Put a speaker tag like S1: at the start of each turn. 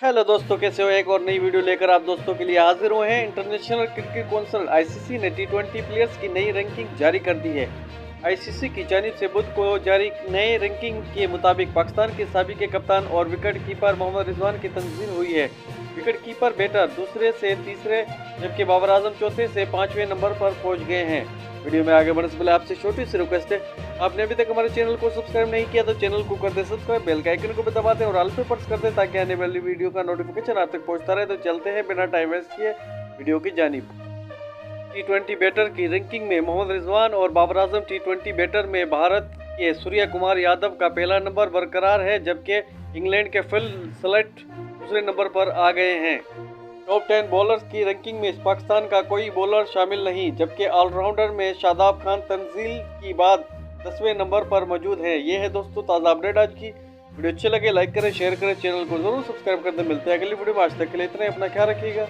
S1: Hello दोस्तों, कैसे हो। एक और नई वीडियो लेकर आप दोस्तों के लिए हाजिर हुए हैं। इंटरनेशनल क्रिकेट काउंसिल आईसीसी ने टी20 प्लेयर्स की नई रैंकिंग जारी कर दी है। आईसीसी की जानिब से बुध को जारी नए रैंकिंग के मुताबिक पाकिस्तान के साबिक कप्तान और विकेट कीपर मोहम्मद रिजवान की तंजीम हुई है। विकेट कीपर बेटर दूसरे से तीसरे, जबकि बाबर आजम चौथे से पांचवें नंबर पर पहुंच गए हैं। वीडियो में आगे बढ़ने से पहले आपसे छोटी सी रिक्वेस्ट है, आपने अभी तक हमारे चैनल को सब्सक्राइब नहीं किया तो चैनल को कर दे सब्सक्राइब, बेल का आइकन को भी दबा दें और ऑल पे प्रेस कर दें ताकि आने वाली वीडियो का नोटिफिकेशन आप तक पहुंचता रहे। तो चलते हैं बिना टाइम वेस्ट किए वीडियो की जानिब। टी20 बैटर की रैंकिंग में मोहम्मद रिजवान और बाबर आजम टी20 बैटर में भारत के सूर्य कुमार यादव का पहला नंबर बरकरार है, जबकि इंग्लैंड के फिल सलेट दूसरे नंबर पर आ गए हैं। टॉप 10 बॉलर्स की रैंकिंग में पाकिस्तान का कोई बॉलर शामिल नहीं, जबकि ऑलराउंडर में शादाब खान तंजील की बाद 10वें नंबर पर मौजूद हैं। ये है दोस्तों ताज़ा अपडेट आज की। वीडियो अच्छे लगे लाइक करें, शेयर करें, चैनल को जरूर सब्सक्राइब कर दें। मिलते हैं अगली वीडियो में। आज तक के लिए इतना ही, अपना ख्याल रखिएगा।